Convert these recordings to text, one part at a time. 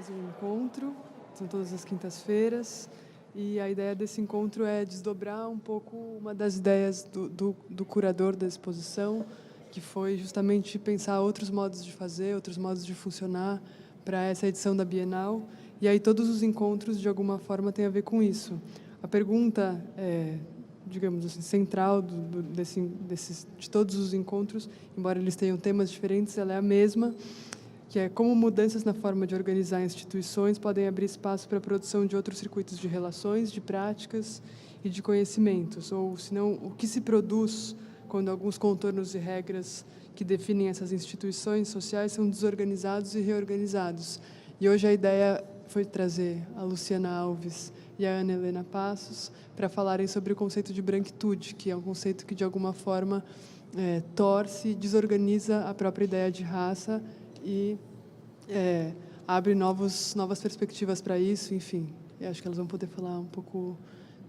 mais um encontro, são todas as quintas-feiras, e a ideia desse encontro é desdobrar um pouco uma das ideias do curador da exposição, que foi justamente pensar outros modos de fazer, outros modos de funcionar para essa edição da Bienal, e aí todos os encontros, de alguma forma, têm a ver com isso. A pergunta, digamos assim, central de todos os encontros, embora eles tenham temas diferentes, ela é a mesma, que é como mudanças na forma de organizar instituições podem abrir espaço para a produção de outros circuitos de relações, de práticas e de conhecimentos, ou, se não, o que se produz quando alguns contornos e regras que definem essas instituições sociais são desorganizados e reorganizados. E hoje a ideia foi trazer a Luciana Alves e a Ana Helena Passos para falarem sobre o conceito de branquitude, que é um conceito que, de alguma forma, torce, desorganiza a própria ideia de raça e abre novas perspectivas para isso, enfim. Eu acho que elas vão poder falar um pouco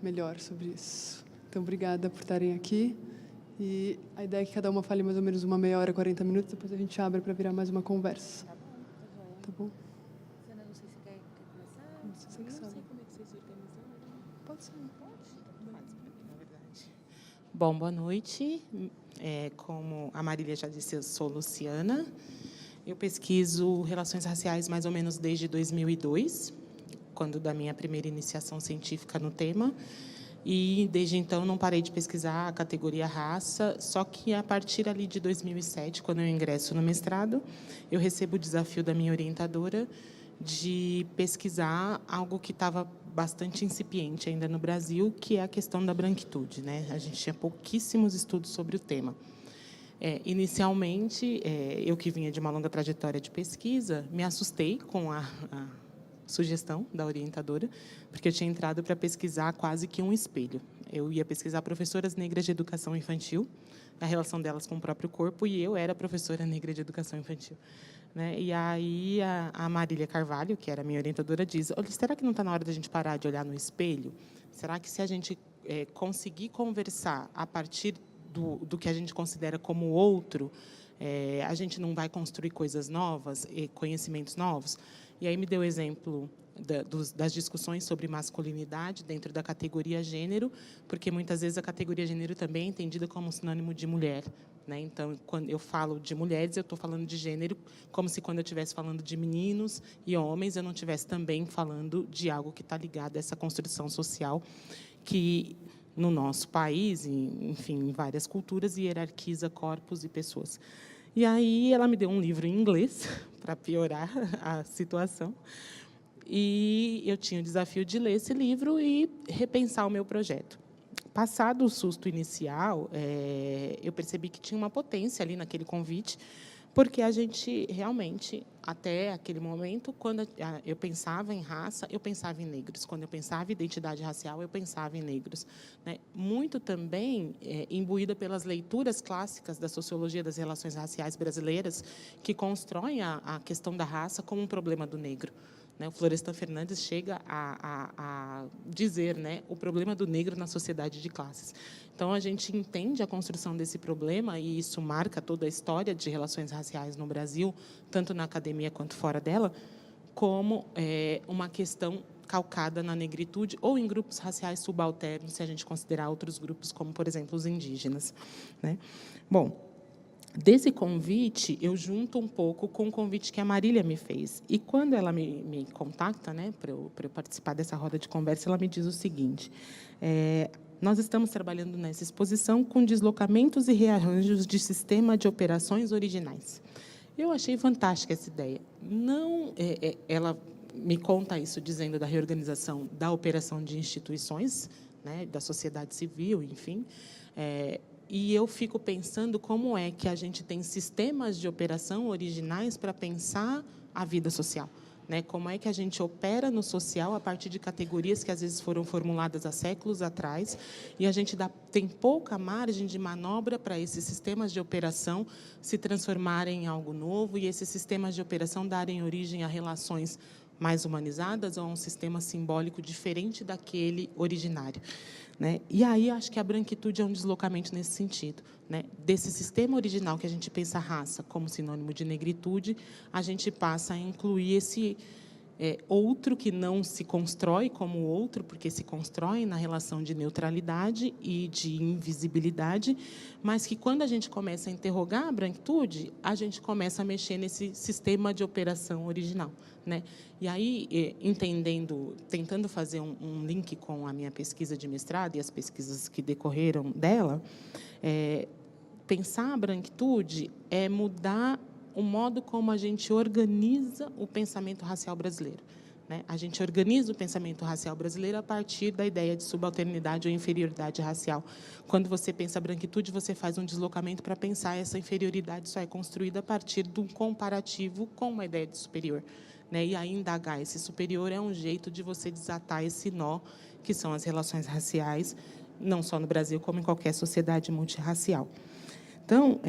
melhor sobre isso. Então, obrigada por estarem aqui. E a ideia é que cada uma fale mais ou menos uma meia hora, 40 minutos, depois a gente abre para virar mais uma conversa. Tá bom, tá joia. Tá bom? Luciana, não sei se quer começar. Não sei se você que sabe. Não sei como é que vocês se organizaram. Pode ser. Pode? Faz pra mim, na verdade. Bom, boa noite. Como a Marília já disse, eu sou Luciana. Eu pesquiso relações raciais mais ou menos desde 2002, quando da minha primeira iniciação científica no tema. E, desde então, não parei de pesquisar a categoria raça, só que, a partir ali de 2007, quando eu ingresso no mestrado, eu recebo o desafio da minha orientadora de pesquisar algo que estava bastante incipiente ainda no Brasil, que é a questão da branquitude, né? A gente tinha pouquíssimos estudos sobre o tema. Inicialmente, eu que vinha de uma longa trajetória de pesquisa, me assustei com a sugestão da orientadora, porque eu tinha entrado para pesquisar quase que um espelho. Eu ia pesquisar professoras negras de educação infantil, a relação delas com o próprio corpo, e eu era professora negra de educação infantil, né? E aí a Marília Carvalho, que era minha orientadora, diz: olha, será que não está na hora da gente parar de olhar no espelho? Será que, se a gente conseguir conversar a partir do que a gente considera como outro, a gente não vai construir coisas novas, conhecimentos novos? E aí me deu o exemplo das discussões sobre masculinidade dentro da categoria gênero, porque muitas vezes a categoria gênero também é entendida como sinônimo de mulher, né? Então, quando eu falo de mulheres, eu estou falando de gênero, como se, quando eu estivesse falando de meninos e homens, eu não estivesse também falando de algo que está ligado a essa construção social que, no nosso país, enfim, em várias culturas, hierarquiza corpos e pessoas. E aí ela me deu um livro em inglês, para piorar a situação, e eu tinha o desafio de ler esse livro e repensar o meu projeto. Passado o susto inicial, eu percebi que tinha uma potência ali naquele convite, porque a gente realmente, até aquele momento, quando eu pensava em raça, eu pensava em negros. Quando eu pensava em identidade racial, eu pensava em negros, né? Muito também imbuída pelas leituras clássicas da sociologia das relações raciais brasileiras, que constroem a questão da raça como um problema do negro, né? O Florestan Fernandes chega a dizer, né, o problema do negro na sociedade de classes. Então, a gente entende a construção desse problema, e isso marca toda a história de relações raciais no Brasil, tanto na academia quanto fora dela, como uma questão calcada na negritude ou em grupos raciais subalternos, se a gente considerar outros grupos, como, por exemplo, os indígenas, né? Bom, desse convite, eu junto um pouco com o convite que a Marília me fez. E, quando ela me contacta, né, para eu participar dessa roda de conversa, ela me diz o seguinte: nós estamos trabalhando nessa exposição com deslocamentos e rearranjos de sistema de operações originais. Eu achei fantástica essa ideia. Não, ela me conta isso dizendo da reorganização da operação de instituições, né, da sociedade civil, enfim. E eu fico pensando como é que a gente tem sistemas de operação originais para pensar a vida social, né? Como é que a gente opera no social a partir de categorias que, às vezes, foram formuladas há séculos atrás, e a gente tem pouca margem de manobra para esses sistemas de operação se transformarem em algo novo, e esses sistemas de operação darem origem a relações mais humanizadas ou a um sistema simbólico diferente daquele originário, né? E aí acho que a branquitude é um deslocamento nesse sentido, né? Desse sistema original que a gente pensa a raça como sinônimo de negritude, a gente passa a incluir outro que não se constrói como outro, porque se constrói na relação de neutralidade e de invisibilidade, mas que, quando a gente começa a interrogar a branquitude, a gente começa a mexer nesse sistema de operação original, né? E aí, tentando fazer um link com a minha pesquisa de mestrado e as pesquisas que decorreram dela, pensar a branquitude é mudar o modo como a gente organiza o pensamento racial brasileiro, né? A gente organiza o pensamento racial brasileiro a partir da ideia de subalternidade ou inferioridade racial. Quando você pensa a branquitude, você faz um deslocamento para pensar essa inferioridade só é construída a partir de um comparativo com uma ideia de superior, né? E aí indagar esse superior é um jeito de você desatar esse nó, que são as relações raciais, não só no Brasil, como em qualquer sociedade multirracial. Então,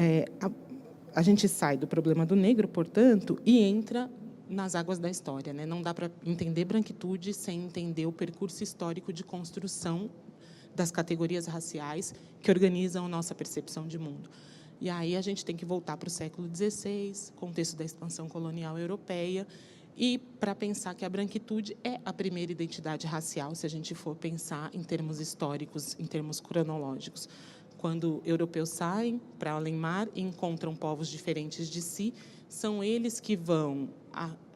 a gente sai do problema do negro, portanto, e entra nas águas da história, né? Não dá para entender branquitude sem entender o percurso histórico de construção das categorias raciais que organizam a nossa percepção de mundo. E aí a gente tem que voltar para o século XVI, contexto da expansão colonial europeia, e para pensar que a branquitude é a primeira identidade racial, se a gente for pensar em termos históricos, em termos cronológicos. Quando europeus saem para além-mar e encontram povos diferentes de si, são eles que vão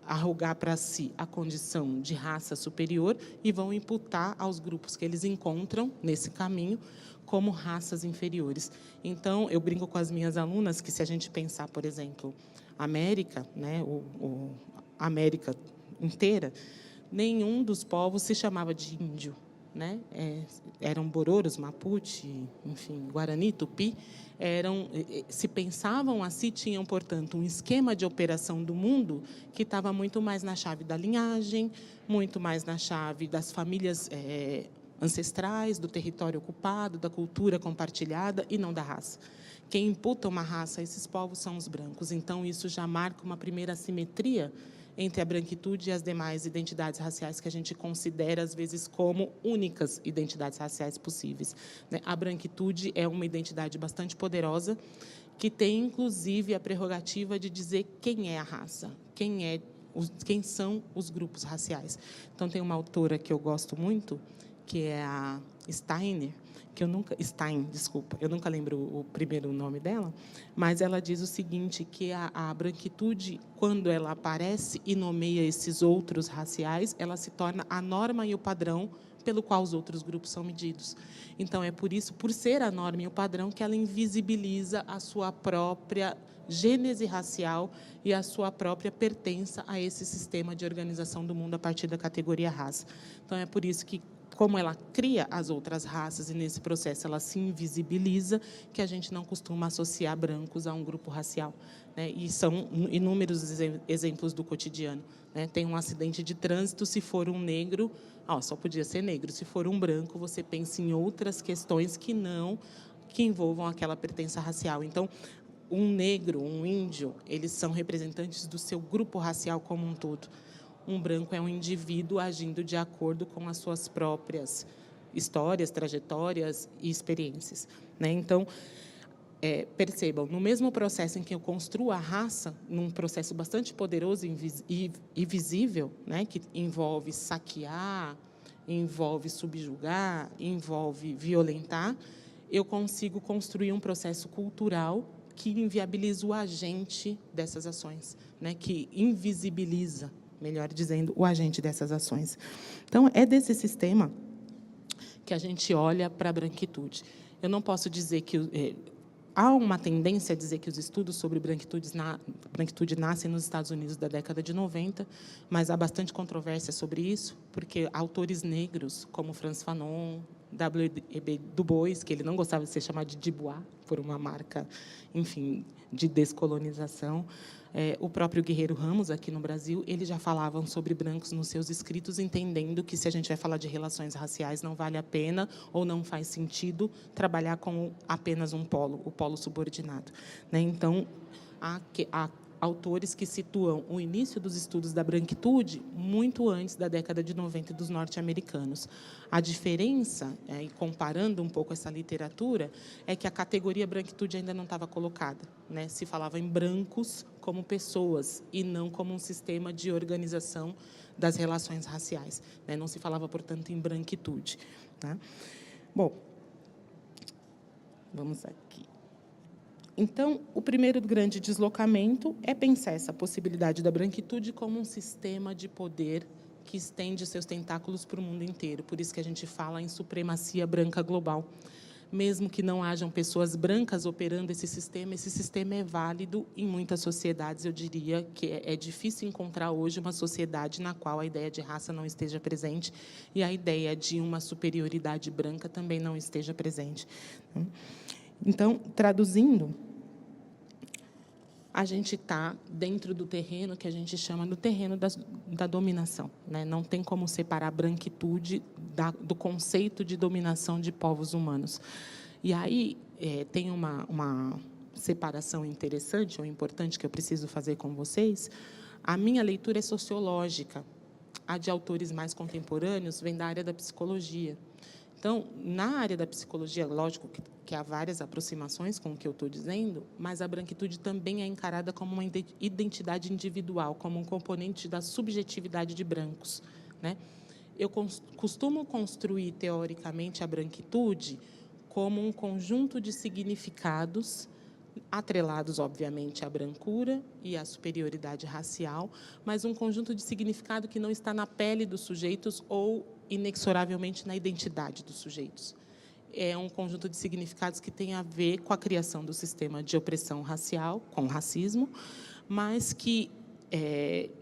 arrogar para si a condição de raça superior e vão imputar aos grupos que eles encontram nesse caminho como raças inferiores. Então, eu brinco com as minhas alunas que, se a gente pensar, por exemplo, América, né, a América inteira, nenhum dos povos se chamava de índio, né? Eram Bororos, Mapuche, enfim, Guarani, Tupi, se pensavam assim, tinham, portanto, um esquema de operação do mundo que estava muito mais na chave da linhagem, muito mais na chave das famílias ancestrais, do território ocupado, da cultura compartilhada, e não da raça. Quem imputa uma raça a esses povos são os brancos. Então, isso já marca uma primeira assimetria entre a branquitude e as demais identidades raciais que a gente considera, às vezes, como únicas identidades raciais possíveis, né? A branquitude é uma identidade bastante poderosa, que tem, inclusive, a prerrogativa de dizer quem é a raça, quem são os grupos raciais. Então, tem uma autora que eu gosto muito, que é a Stein, eu nunca lembro o primeiro nome dela, mas ela diz o seguinte, que a branquitude, quando ela aparece e nomeia esses outros raciais, ela se torna a norma e o padrão pelo qual os outros grupos são medidos. Então, é por isso, por ser a norma e o padrão, que ela invisibiliza a sua própria gênese racial e a sua própria pertença a esse sistema de organização do mundo a partir da categoria raça. Então, é por isso que, como ela cria as outras raças e, nesse processo, ela se invisibiliza, que a gente não costuma associar brancos a um grupo racial, né? E são inúmeros exemplos do cotidiano, né? Tem um acidente de trânsito, se for um negro, só podia ser negro. Se for um branco, você pensa em outras questões que envolvam aquela pertença racial. Então, um negro, um índio, eles são representantes do seu grupo racial como um todo. Um branco é um indivíduo agindo de acordo com as suas próprias histórias, trajetórias e experiências, né? Então, percebam, no mesmo processo em que eu construo a raça, num processo bastante poderoso e visível, né, que envolve saquear, envolve subjugar, envolve violentar, eu consigo construir um processo cultural que inviabiliza o agente dessas ações, né, que invisibiliza, melhor dizendo, o agente dessas ações. Então, é desse sistema que a gente olha para a branquitude. Eu não posso dizer que... há uma tendência a dizer que os estudos sobre branquitude nascem nos Estados Unidos da década de 90, mas há bastante controvérsia sobre isso, porque autores negros, como Frantz Fanon, W.E.B. Du Bois, que ele não gostava de ser chamado de Dubois, por uma marca, enfim, de descolonização, o próprio Guerreiro Ramos, aqui no Brasil, eles já falavam sobre brancos nos seus escritos, entendendo que, se a gente vai falar de relações raciais, não vale a pena ou não faz sentido trabalhar com apenas um polo, o polo subordinado, né? Então, a autores que situam o início dos estudos da branquitude muito antes da década de 90 dos norte-americanos. A diferença, e comparando um pouco essa literatura, é que a categoria branquitude ainda não estava colocada, né? Se falava em brancos como pessoas e não como um sistema de organização das relações raciais, né? Não se falava, portanto, em branquitude, tá? Bom, vamos aqui. Então, o primeiro grande deslocamento é pensar essa possibilidade da branquitude como um sistema de poder que estende seus tentáculos para o mundo inteiro. Por isso que a gente fala em supremacia branca global. Mesmo que não hajam pessoas brancas operando esse sistema é válido em muitas sociedades. Eu diria que é difícil encontrar hoje uma sociedade na qual a ideia de raça não esteja presente e a ideia de uma superioridade branca também não esteja presente. Então, traduzindo, a gente está dentro do terreno que a gente chama do terreno da dominação, né? Não tem como separar a branquitude do conceito de dominação de povos humanos. E aí tem uma separação interessante ou importante que eu preciso fazer com vocês. A minha leitura é sociológica. A de autores mais contemporâneos vem da área da psicologia. Então, na área da psicologia, lógico que há várias aproximações com o que eu estou dizendo, mas a branquitude também é encarada como uma identidade individual, como um componente da subjetividade de brancos, né? Eu costumo construir, teoricamente, a branquitude como um conjunto de significados atrelados, obviamente, à brancura e à superioridade racial, mas um conjunto de significado que não está na pele dos sujeitos ou, inexoravelmente, na identidade dos sujeitos. É um conjunto de significados que tem a ver com a criação do sistema de opressão racial, com o racismo, mas que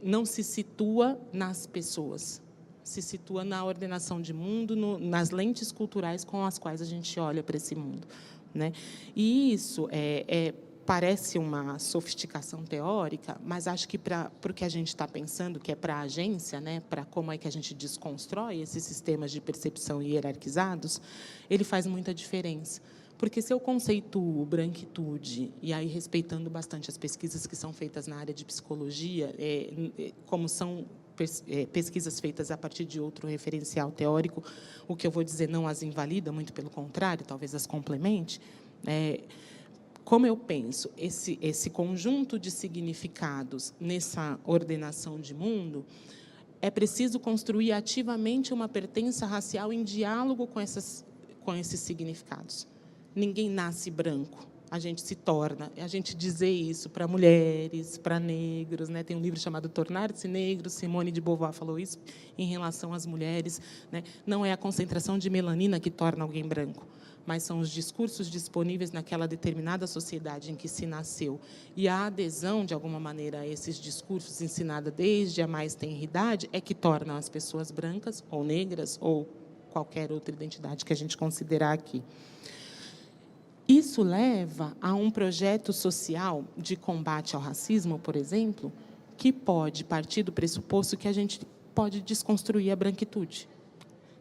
não se situa nas pessoas, se situa na ordenação de mundo, nas lentes culturais com as quais a gente olha para esse mundo, né? E isso parece uma sofisticação teórica, mas acho que para o que a gente está pensando, que é para a agência, né, para como é que a gente desconstrói esses sistemas de percepção hierarquizados, ele faz muita diferença. Porque se eu conceituo branquitude, e aí respeitando bastante as pesquisas que são feitas na área de psicologia, como são pesquisas feitas a partir de outro referencial teórico, o que eu vou dizer não as invalida, muito pelo contrário, talvez as complemente. Como eu penso esse conjunto de significados nessa ordenação de mundo, é preciso construir ativamente uma pertença racial em diálogo com esses significados. Ninguém nasce branco, a gente se torna. A gente dizer isso para mulheres, para negros, né? Tem um livro chamado Tornar-se Negro, Simone de Beauvoir falou isso em relação às mulheres, né? Não é a concentração de melanina que torna alguém branco, mas são os discursos disponíveis naquela determinada sociedade em que se nasceu. E a adesão, de alguma maneira, a esses discursos, ensinada desde a mais tenra idade, é que torna as pessoas brancas, ou negras, ou qualquer outra identidade que a gente considerar aqui. Isso leva a um projeto social de combate ao racismo, por exemplo, que pode partir do pressuposto que a gente pode desconstruir a branquitude,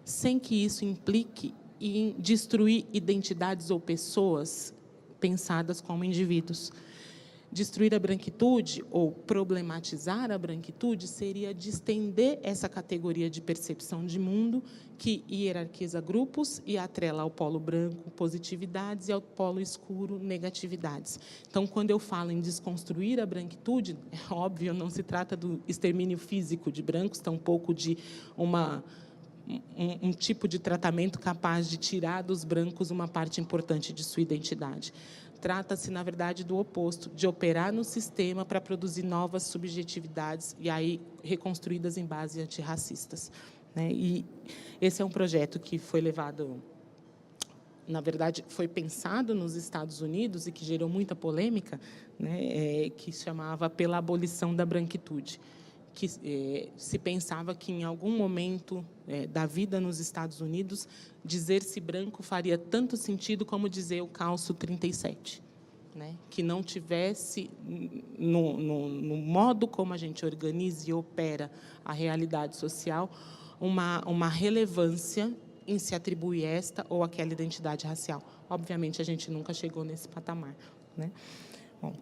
sem que isso implique em destruir identidades ou pessoas pensadas como indivíduos. Destruir a branquitude ou problematizar a branquitude seria distender essa categoria de percepção de mundo que hierarquiza grupos e atrela ao polo branco positividades e ao polo escuro negatividades. Então, quando eu falo em desconstruir a branquitude, é óbvio, não se trata do extermínio físico de brancos, tampouco de um tipo de tratamento capaz de tirar dos brancos uma parte importante de sua identidade. Trata-se, na verdade, do oposto, de operar no sistema para produzir novas subjetividades, e aí reconstruídas em base antirracistas, né? E esse é um projeto que foi levado, na verdade, foi pensado nos Estados Unidos e que gerou muita polêmica, né? Que se chamava Pela Abolição da Branquitude, que se pensava que, em algum momento da vida nos Estados Unidos, dizer-se branco faria tanto sentido como dizer o calço 37, né? Que não tivesse, no modo como a gente organiza e opera a realidade social, uma relevância em se atribuir esta ou aquela identidade racial. Obviamente, a gente nunca chegou nesse patamar, né? Bom,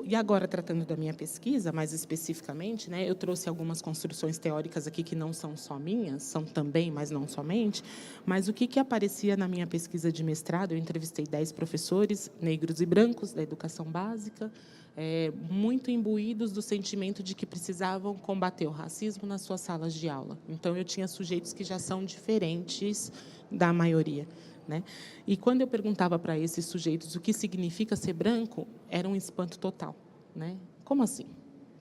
E agora, tratando da minha pesquisa, mais especificamente, né, eu trouxe algumas construções teóricas aqui que não são só minhas, são também, mas não somente, mas o que aparecia na minha pesquisa de mestrado, eu entrevistei 10 professores negros e brancos da educação básica, muito imbuídos do sentimento de que precisavam combater o racismo nas suas salas de aula. Então, eu tinha sujeitos que já são diferentes da maioria, né? E quando eu perguntava para esses sujeitos o que significa ser branco, era um espanto total, né? Como assim?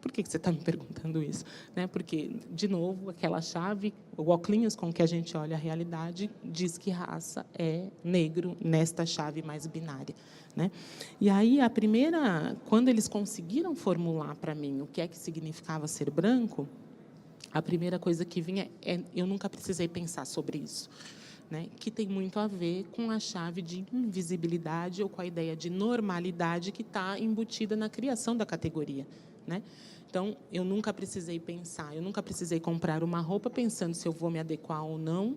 Por que você está me perguntando isso? Né? Porque, de novo, aquela chave, o óculos com que a gente olha a realidade, diz que raça é negro nesta chave mais binária, né? E aí, quando eles conseguiram formular para mim o que é que significava ser branco, a primeira coisa que vinha eu nunca precisei pensar sobre isso, né, que tem muito a ver com a chave de invisibilidade ou com a ideia de normalidade que está embutida na criação da categoria, né? Então, eu nunca precisei pensar, eu nunca precisei comprar uma roupa pensando se eu vou me adequar ou não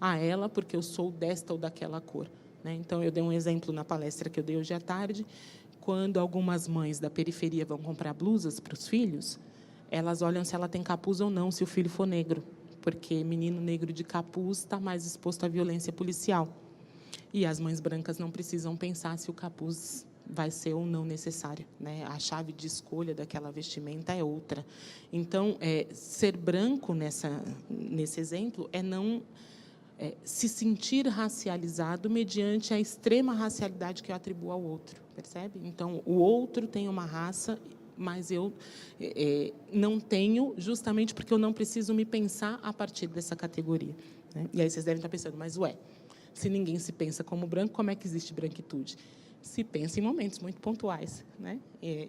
a ela, porque eu sou desta ou daquela cor, né? Então, eu dei um exemplo na palestra que eu dei hoje à tarde, quando algumas mães da periferia vão comprar blusas para os filhos, elas olham se ela tem capuz ou não, se o filho for negro, porque menino negro de capuz está mais exposto à violência policial. E as mães brancas não precisam pensar se o capuz vai ser ou não necessário, né? A chave de escolha daquela vestimenta é outra. Então, ser branco nesse exemplo é não se sentir racializado mediante a extrema racialidade que eu atribuo ao outro, percebe? Então, o outro tem uma raça, mas eu não tenho, justamente porque eu não preciso me pensar a partir dessa categoria, né? E aí vocês devem estar pensando, mas, se ninguém se pensa como branco, como é que existe branquitude? Se pensa em momentos muito pontuais, né?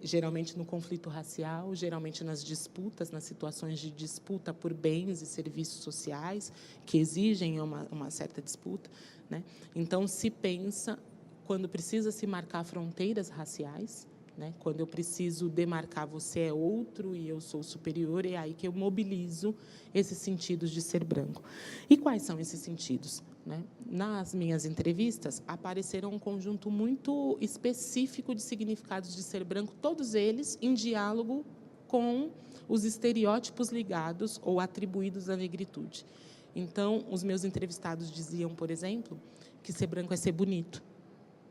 Geralmente no conflito racial, geralmente nas disputas, nas situações de disputa por bens e serviços sociais, que exigem uma certa disputa, né? Então, se pensa quando precisa se marcar fronteiras raciais, né? Quando eu preciso demarcar você é outro e eu sou superior, é aí que eu mobilizo esses sentidos de ser branco. E quais são esses sentidos, né? Nas minhas entrevistas, apareceram um conjunto muito específico de significados de ser branco, todos eles em diálogo com os estereótipos ligados ou atribuídos à negritude. Então, os meus entrevistados diziam, por exemplo, que ser branco é ser bonito,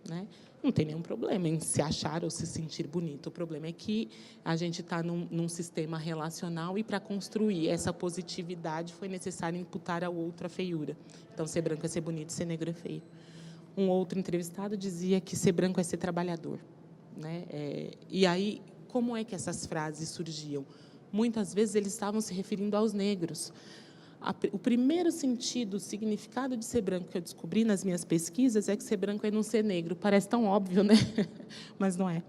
né? Não tem nenhum problema em se achar ou se sentir bonito. O problema é que a gente está num sistema relacional e, para construir essa positividade, foi necessário imputar ao outro a feiura. Então, ser branco é ser bonito, ser negro é feio. Um outro entrevistado dizia que ser branco é ser trabalhador, né? E aí, como é que essas frases surgiam? Muitas vezes, eles estavam se referindo aos negros. O primeiro sentido, o significado de ser branco que eu descobri nas minhas pesquisas é que ser branco é não ser negro. Parece tão óbvio, né? Mas não é.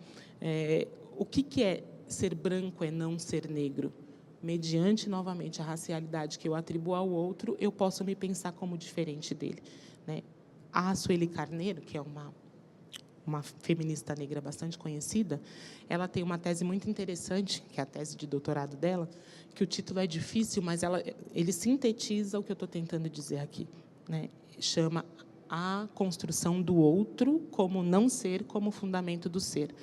O que é ser branco é não ser negro? Mediante, novamente, a racialidade que eu atribuo ao outro, eu posso me pensar como diferente dele, né? A Sueli Carneiro, que é uma feminista negra bastante conhecida, ela tem uma tese muito interessante, que é a tese de doutorado dela, que o título é difícil, mas ele sintetiza o que eu estou tentando dizer aqui, né? Chama A Construção do Outro como Não Ser como Fundamento do Ser.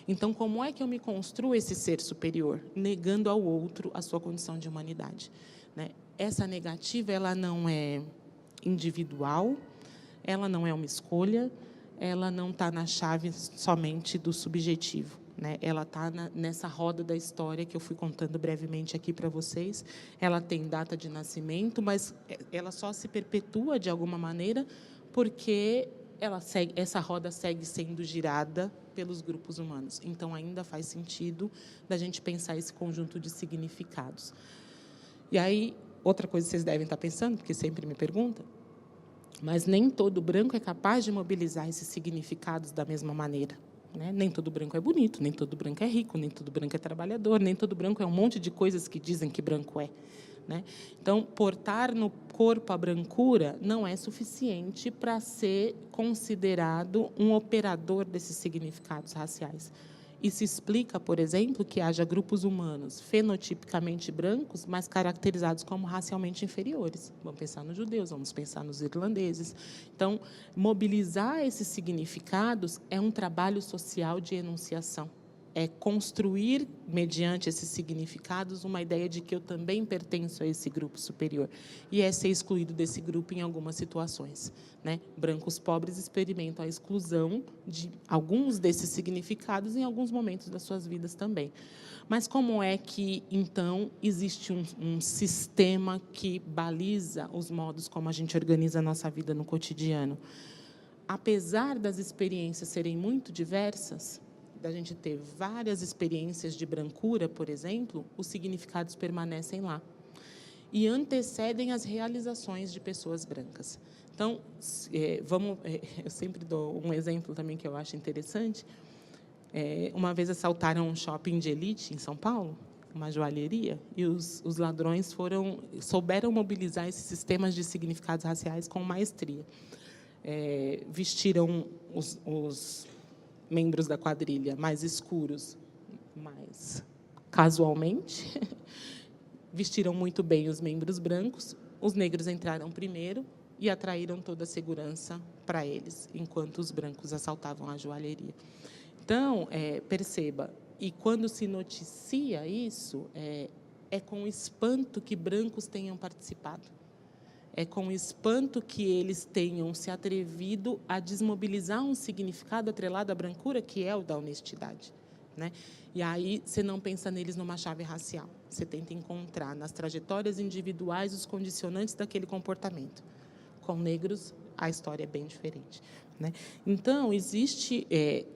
Então, como é que eu me construo esse ser superior? Negando ao outro a sua condição de humanidade, né? Essa negativa, ela não é individual, ela não é uma escolha, ela não está na chave somente do subjetivo, né? Ela está nessa roda da história que eu fui contando brevemente aqui para vocês. Ela tem data de nascimento, mas ela só se perpetua de alguma maneira porque essa roda segue sendo girada pelos grupos humanos. Então, ainda faz sentido da gente pensar esse conjunto de significados. E aí, outra coisa que vocês devem estar pensando, porque sempre me perguntam, mas nem todo branco é capaz de mobilizar esses significados da mesma maneira, né? Nem todo branco é bonito, nem todo branco é rico, nem todo branco é trabalhador, nem todo branco é um monte de coisas que dizem que branco é, né? Então, portar no corpo a brancura não é suficiente para ser considerado um operador desses significados raciais. Isso explica, por exemplo, que haja grupos humanos fenotipicamente brancos, mas caracterizados como racialmente inferiores. Vamos pensar nos judeus, vamos pensar nos irlandeses. Então, mobilizar esses significados é um trabalho social de enunciação. é construir, mediante esses significados, uma ideia de que eu também pertenço a esse grupo superior, e é ser excluído desse grupo em algumas situações, né? Brancos pobres experimentam a exclusão de alguns desses significados em alguns momentos das suas vidas também. Mas como é que, então, existe um sistema que baliza os modos como a gente organiza a nossa vida no cotidiano? Apesar das experiências serem muito diversas, da gente ter várias experiências de brancura, por exemplo, os significados permanecem lá e antecedem as realizações de pessoas brancas. Então, eu sempre dou um exemplo também que eu acho interessante. Uma vez assaltaram um shopping de elite em São Paulo, uma joalheria, e os ladrões souberam mobilizar esses sistemas de significados raciais com maestria. Vestiram os membros da quadrilha mais escuros, mais casualmente, vestiram muito bem os membros brancos, os negros entraram primeiro e atraíram toda a segurança para eles, enquanto os brancos assaltavam a joalheria. Então, perceba, e quando se noticia isso, é com espanto que brancos tenham participado. É com espanto que eles tenham se atrevido a desmobilizar um significado atrelado à brancura, que é o da honestidade, né? E aí você não pensa neles numa chave racial. Você tenta encontrar nas trajetórias individuais os condicionantes daquele comportamento. Com negros, a história é bem diferente, né? Então, existe,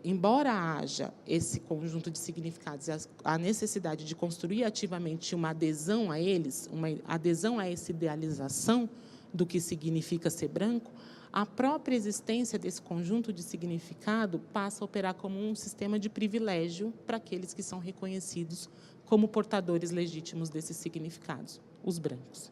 embora haja esse conjunto de significados, a necessidade de construir ativamente uma adesão a eles, uma adesão a essa idealização do que significa ser branco, a própria existência desse conjunto de significado passa a operar como um sistema de privilégio para aqueles que são reconhecidos como portadores legítimos desses significados, os brancos.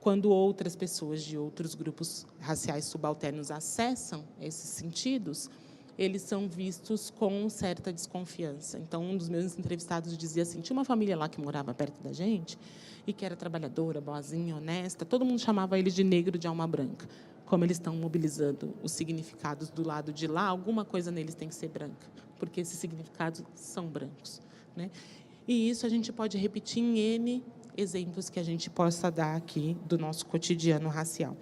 Quando outras pessoas de outros grupos raciais subalternos acessam esses sentidos, eles são vistos com certa desconfiança. Então, um dos meus entrevistados dizia assim, tinha uma família lá que morava perto da gente e que era trabalhadora, boazinha, honesta, todo mundo chamava ele de negro de alma branca. Como eles estão mobilizando os significados do lado de lá, alguma coisa neles tem que ser branca, porque esses significados são brancos, né? E isso a gente pode repetir em N exemplos que a gente possa dar aqui do nosso cotidiano racial.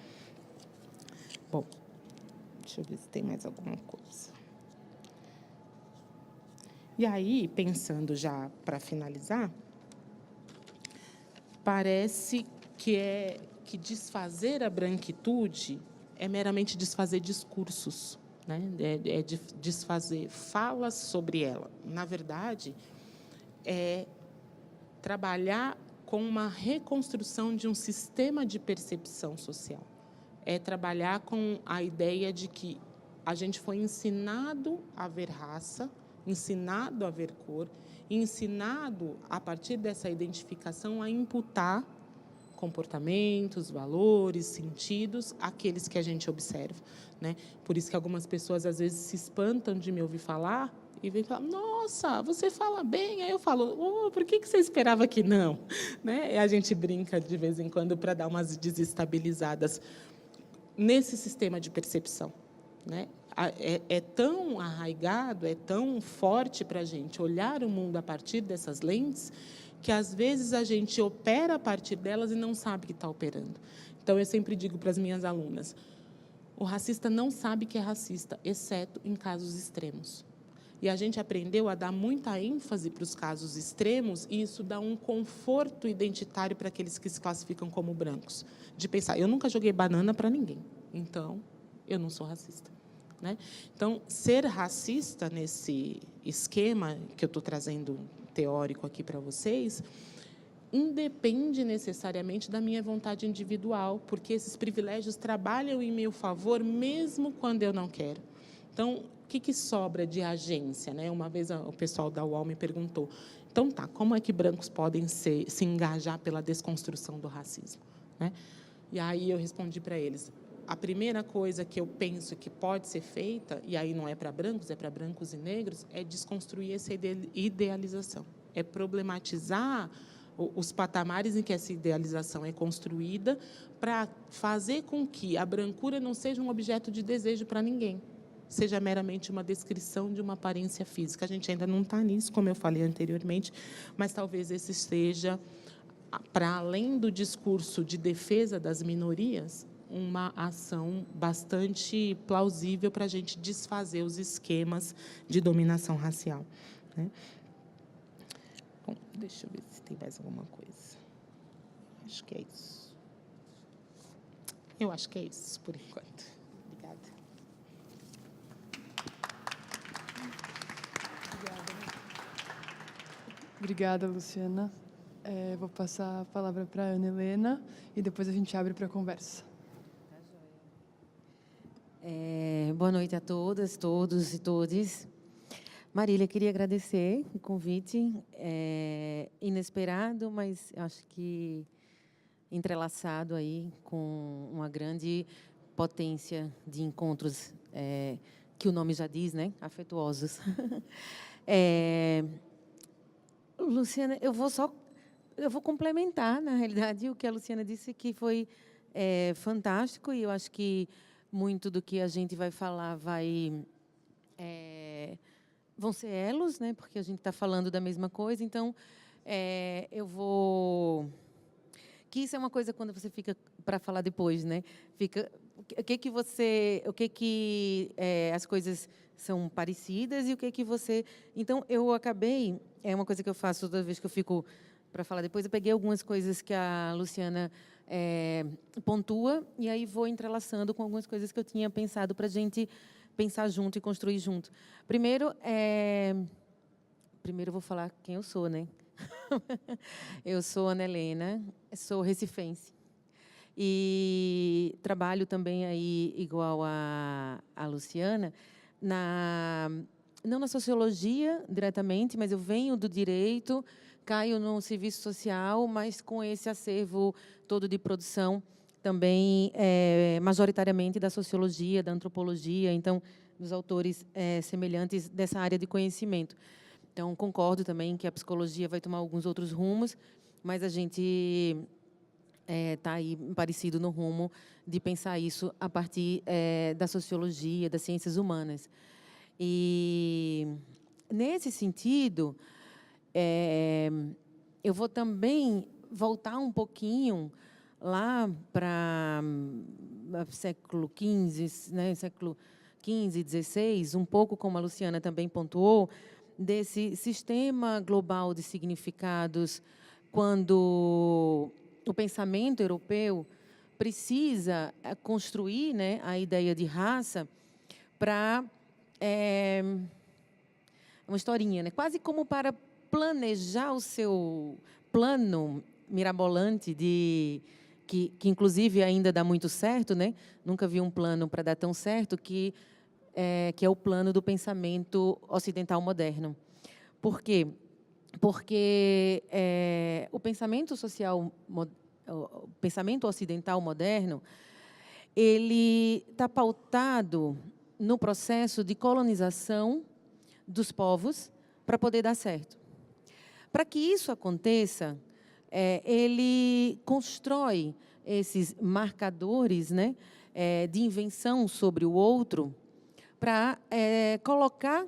Bom, deixa eu ver se tem mais alguma coisa. E aí, pensando já para finalizar, parece que desfazer a branquitude é meramente desfazer discursos, né? Desfazer falas sobre ela. Na verdade, é trabalhar com uma reconstrução de um sistema de percepção social. É trabalhar com a ideia de que a gente foi ensinado a ver raça, ensinado a ver cor, e ensinado, a partir dessa identificação, a imputar comportamentos, valores, sentidos àqueles que a gente observa, né? Por isso que algumas pessoas, às vezes, se espantam de me ouvir falar e vêm falar, nossa, você fala bem. Aí eu falo, por que você esperava que não? Né? E a gente brinca, de vez em quando, para dar umas desestabilizadas nesse sistema de percepção, né? É tão arraigado, é tão forte para a gente olhar o mundo a partir dessas lentes, que, às vezes, a gente opera a partir delas e não sabe que está operando. Então, eu sempre digo para as minhas alunas, o racista não sabe que é racista, exceto em casos extremos. E a gente aprendeu a dar muita ênfase para os casos extremos, e isso dá um conforto identitário para aqueles que se classificam como brancos. De pensar, eu nunca joguei banana para ninguém, então eu não sou racista, né? Então, ser racista nesse esquema que eu estou trazendo teórico aqui para vocês, independe necessariamente da minha vontade individual, porque esses privilégios trabalham em meu favor, mesmo quando eu não quero. Então, o que sobra de agência, né? Uma vez o pessoal da UOL me perguntou, então, como é que brancos podem se engajar pela desconstrução do racismo, né? E aí eu respondi para eles, a primeira coisa que eu penso que pode ser feita, e aí não é para brancos, é para brancos e negros, é desconstruir essa idealização, é problematizar os patamares em que essa idealização é construída para fazer com que a brancura não seja um objeto de desejo para ninguém. seja meramente uma descrição de uma aparência física. A gente ainda não está nisso, como eu falei anteriormente, mas talvez esse seja, para além do discurso de defesa das minorias, uma ação bastante plausível para a gente desfazer os esquemas de dominação racial, né? Bom, deixa eu ver se tem mais alguma coisa. Acho que é isso. Eu acho que é isso, por enquanto. Obrigada. Obrigada, Luciana. Vou passar a palavra para a Ana Helena e depois a gente abre para a conversa. Boa noite a todas, todos e todes. Marília, queria agradecer o convite, inesperado, mas acho que entrelaçado aí com uma grande potência de encontros, que o nome já diz, né? Afetuosos. Luciana, eu vou complementar, na realidade, o que a Luciana disse, que foi fantástico, e eu acho que muito do que a gente vai falar vão ser elos, né? Porque a gente está falando da mesma coisa. Então, eu vou... Que isso é uma coisa quando você fica para falar depois, né? Fica... O que as coisas são parecidas e o que você... Então, eu acabei... É uma coisa que eu faço toda vez que eu fico para falar depois. Eu peguei algumas coisas que a Luciana pontua e aí vou entrelaçando com algumas coisas que eu tinha pensado para a gente pensar junto e construir junto. Primeiro eu vou falar quem eu sou, né? Eu sou Ana Helena, sou recifense. E trabalho também aí, igual a Luciana, não na sociologia diretamente, mas eu venho do direito, caio no serviço social, mas com esse acervo todo de produção também majoritariamente da sociologia, da antropologia, então, dos autores semelhantes dessa área de conhecimento. Então, concordo também que a psicologia vai tomar alguns outros rumos, mas a gente está aí parecido no rumo de pensar isso a partir da sociologia, das ciências humanas. E, nesse sentido, eu vou também voltar um pouquinho lá para século XV, né, século XV, XVI, um pouco como a Luciana também pontuou, desse sistema global de significados, quando o pensamento europeu precisa construir, né, a ideia de raça para... uma historinha, né, quase como para planejar o seu plano mirabolante que inclusive ainda dá muito certo, né? Nunca vi um plano para dar tão certo que é o plano do pensamento ocidental moderno. Por quê? Porque o pensamento social, o pensamento ocidental moderno, ele está pautado no processo de colonização dos povos para poder dar certo. Para que isso aconteça, ele constrói esses marcadores, né, de invenção sobre o outro para colocar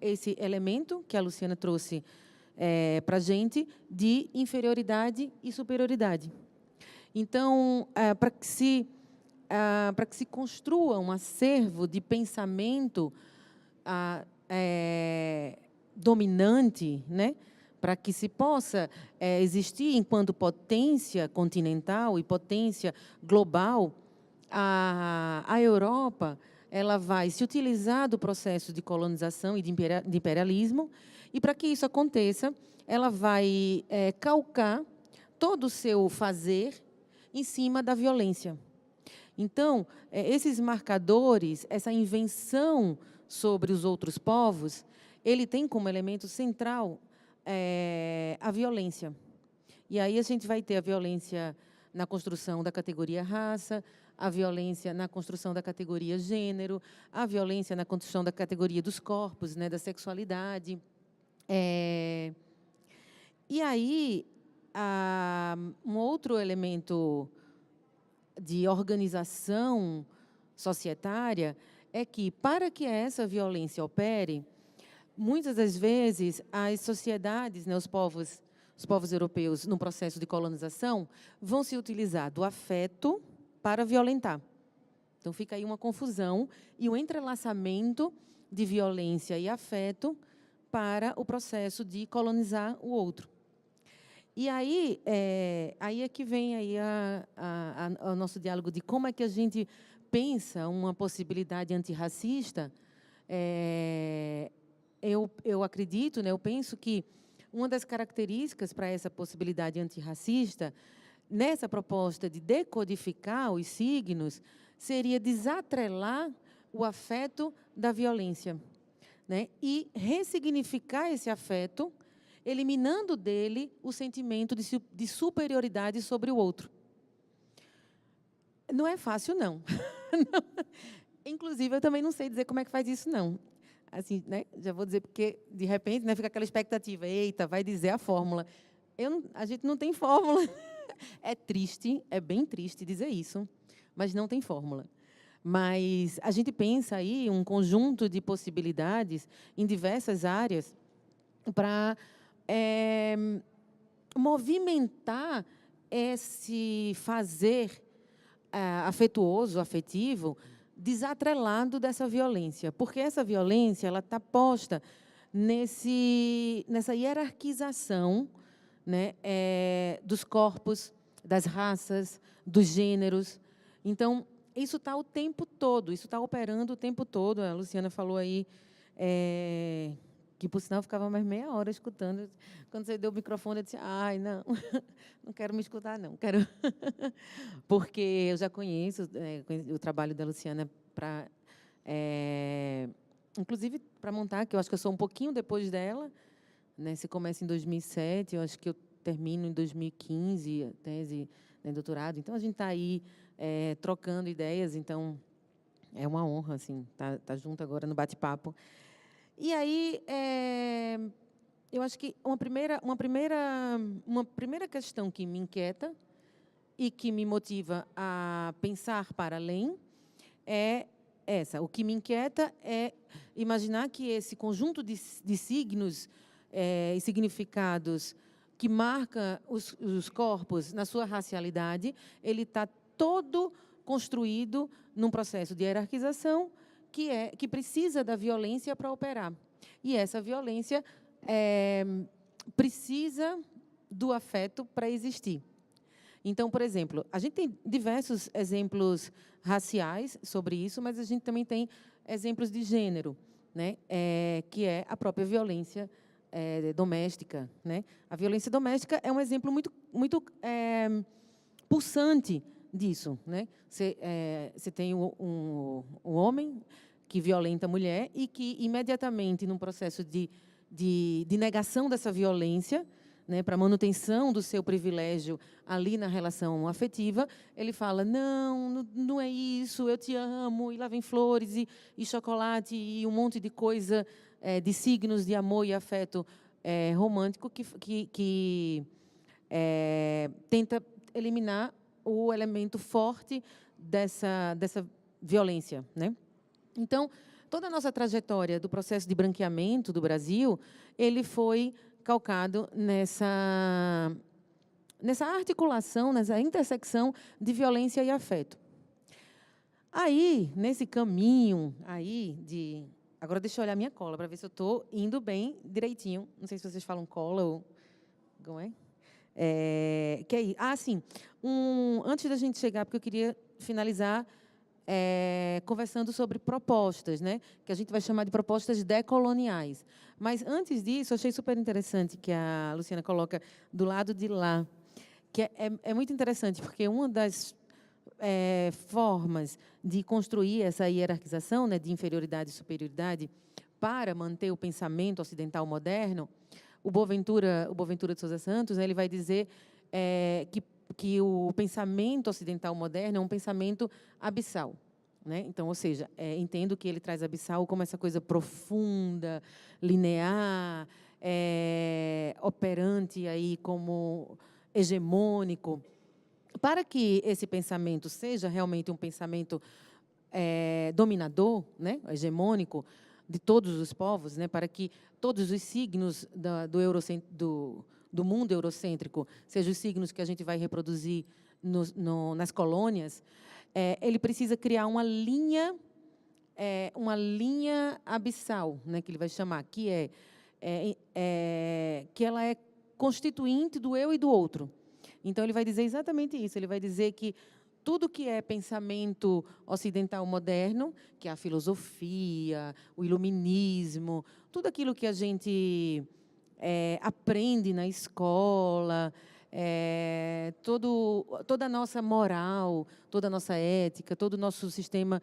esse elemento que a Luciana trouxe para a gente de inferioridade e superioridade. Então, para que se construa um acervo de pensamento dominante, né? Para que se possa existir enquanto potência continental e potência global, a Europa ela vai se utilizar do processo de colonização e de imperialismo, e para que isso aconteça, ela vai calcar todo o seu fazer em cima da violência. Então, esses marcadores, essa invenção sobre os outros povos, ele tem como elemento central a violência. E aí a gente vai ter a violência na construção da categoria raça, a violência na construção da categoria gênero, a violência na construção da categoria dos corpos, né, da sexualidade. E aí, um outro elemento de organização societária é que, para que essa violência opere, muitas das vezes as sociedades, né, os povos europeus, no processo de colonização, vão se utilizar do afeto para violentar. Então, fica aí uma confusão e um entrelaçamento de violência e afeto para o processo de colonizar o outro. E aí é que vem aí o nosso diálogo de como é que a gente pensa uma possibilidade antirracista. Eu acredito, né, eu penso que uma das características para essa possibilidade antirracista, nessa proposta de decodificar os signos, seria desatrelar o afeto da violência, né, e ressignificar esse afeto, eliminando dele o sentimento de superioridade sobre o outro. Não é fácil, não. Inclusive, eu também não sei dizer como é que faz isso, não. Assim, né? Já vou dizer, porque, de repente, né, fica aquela expectativa, eita, vai dizer a fórmula. A gente não tem fórmula. É triste, é bem triste dizer isso, mas não tem fórmula. Mas a gente pensa aí um conjunto de possibilidades em diversas áreas para movimentar esse fazer afetuoso, afetivo, desatrelado dessa violência. Porque essa violência ela está posta nessa hierarquização, né, dos corpos, das raças, dos gêneros. Então, isso está o tempo todo, isso está operando o tempo todo. A Luciana falou aí que, por sinal, eu ficava mais meia hora escutando. Quando você deu o microfone, eu disse, ai, não, não quero me escutar, não. Quero porque eu já conheço o trabalho da Luciana, inclusive para montar, que eu acho que eu sou um pouquinho depois dela. Né, se começa em 2007, eu acho que eu termino em 2015, a tese, né, doutorado. Então, a gente está aí trocando ideias, então é uma honra assim, tá junto agora no bate-papo. E aí, eu acho que uma primeira questão que me inquieta e que me motiva a pensar para além é essa. O que me inquieta é imaginar que esse conjunto de signos e significados que marca os corpos na sua racialidade, ele está todo construído num processo de hierarquização que precisa da violência para operar. E essa violência precisa do afeto para existir. Então, por exemplo, a gente tem diversos exemplos raciais sobre isso, mas a gente também tem exemplos de gênero, né, que é a própria violência doméstica. Né? A violência doméstica é um exemplo muito pulsante disso. Né? Você tem um homem que violenta a mulher e que, imediatamente, num processo de negação dessa violência, né, para manutenção do seu privilégio ali na relação afetiva, ele fala, não é isso, eu te amo, e lá vem flores, e chocolate, e um monte de coisa, de signos de amor e afeto romântico que tenta eliminar o elemento forte dessa violência. Né? Então, toda a nossa trajetória do processo de branqueamento do Brasil, ele foi calcado nessa articulação, nessa intersecção de violência e afeto. Aí, nesse caminho aí de... Agora, deixa eu olhar minha cola para ver se eu estou indo bem direitinho. Não sei se vocês falam cola ou... Como é? Sim. Antes da gente chegar, porque eu queria finalizar conversando sobre propostas, né? Que a gente vai chamar de propostas decoloniais. Mas, antes disso, eu achei super interessante que a Luciana coloca do lado de lá, que é muito interessante, porque uma das formas de construir essa hierarquização, né, de inferioridade e superioridade para manter o pensamento ocidental moderno, o Boaventura de Sousa Santos, né, ele vai dizer que o pensamento ocidental moderno é um pensamento abissal. Né? Então, ou seja, entendo que ele traz abissal como essa coisa profunda, linear, operante aí como hegemônico. Para que esse pensamento seja realmente um pensamento dominador, né, hegemônico de todos os povos, né, para que todos os signos do mundo eurocêntrico sejam os signos que a gente vai reproduzir nas colônias, ele precisa criar uma linha abissal, né, que ele vai chamar, que ela é constituinte do eu e do outro. Então, ele vai dizer exatamente isso. Ele vai dizer que tudo que é pensamento ocidental moderno, que é a filosofia, o iluminismo, tudo aquilo que a gente aprende na escola, toda a nossa moral, toda a nossa ética, todo o nosso sistema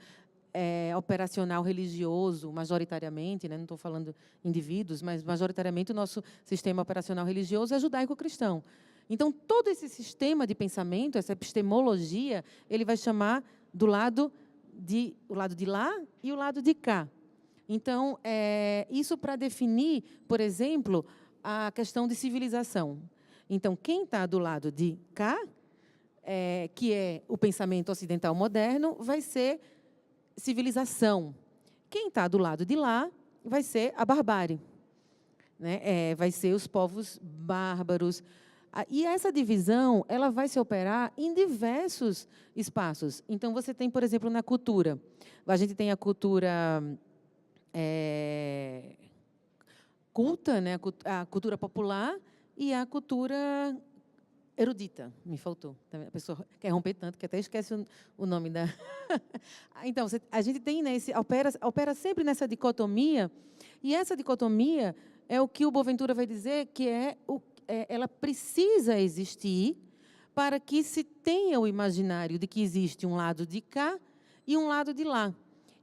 operacional religioso, majoritariamente, né, não estou falando indivíduos, mas majoritariamente o nosso sistema operacional religioso é judaico-cristão. Então, todo esse sistema de pensamento, essa epistemologia, ele vai chamar o lado de lá e o lado de cá. Então, isso para definir, por exemplo, a questão de civilização. Então, quem está do lado de cá, que é o pensamento ocidental moderno, vai ser civilização. Quem está do lado de lá vai ser a barbárie, né? Vai ser os povos bárbaros. E essa divisão ela vai se operar em diversos espaços. Então, você tem, por exemplo, na cultura. A gente tem a cultura culta, né? A cultura popular e a cultura erudita. Me faltou. A pessoa quer romper tanto que até esquece o nome da... Então, a gente tem, né, opera sempre nessa dicotomia, e essa dicotomia é o que o Boaventura vai dizer que ela precisa existir para que se tenha o imaginário de que existe um lado de cá e um lado de lá.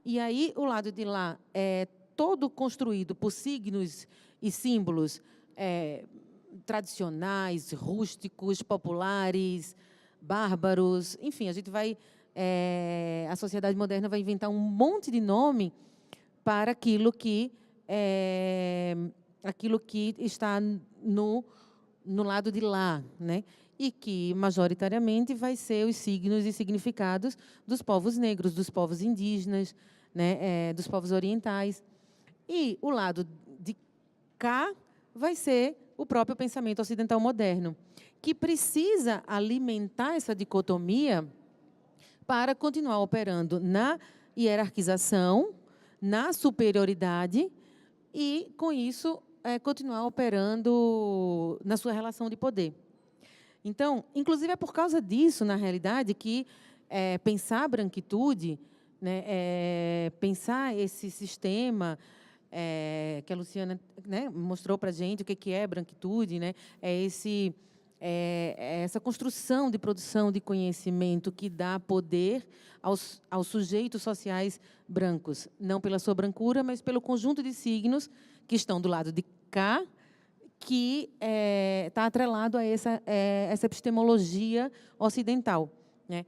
E aí, o lado de lá é todo construído por signos e símbolos tradicionais, rústicos, populares, bárbaros. Enfim, a gente vai... a sociedade moderna vai inventar um monte de nome para aquilo que está no lado de lá, né? E que, majoritariamente, vai ser os signos e significados dos povos negros, dos povos indígenas, né? Dos povos orientais. E o lado de cá vai ser o próprio pensamento ocidental moderno, que precisa alimentar essa dicotomia para continuar operando na hierarquização, na superioridade e, com isso, continuar operando na sua relação de poder. Então, inclusive, é por causa disso, na realidade, que pensar a branquitude, né, pensar esse sistema que a Luciana, né, mostrou para a gente o que é branquitude, né, essa construção de produção de conhecimento que dá poder aos sujeitos sociais brancos, não pela sua brancura, mas pelo conjunto de signos que estão do lado de cá, que está atrelado a essa epistemologia ocidental, né?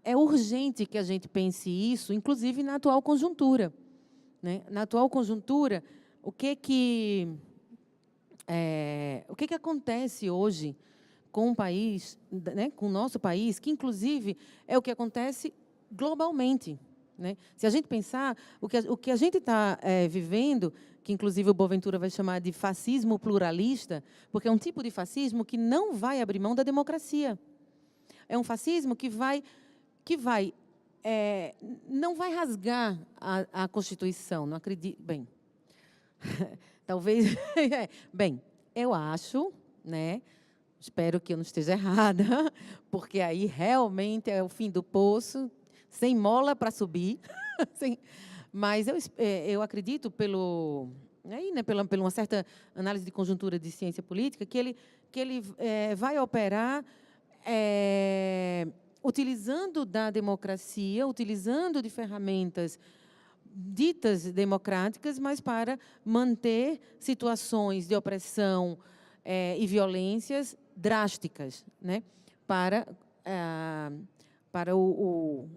É urgente que a gente pense isso, inclusive na atual conjuntura, né? Na atual conjuntura, o que acontece hoje com o país, né, com o nosso país, que, inclusive, é o que acontece globalmente, né? Se a gente pensar, o que a gente está vivendo, que, inclusive, o Boaventura vai chamar de fascismo pluralista, porque é um tipo de fascismo que não vai abrir mão da democracia. É um fascismo que não vai rasgar a Constituição, não acredito. Bem, talvez... Bem, eu acho, né? Espero que eu não esteja errada, porque aí realmente é o fim do poço, sem mola para subir. Mas eu acredito, pela uma certa análise de conjuntura de ciência política, que ele vai operar utilizando da democracia, utilizando de ferramentas ditas democráticas, mas para manter situações de opressão e violências drásticas, né? Para o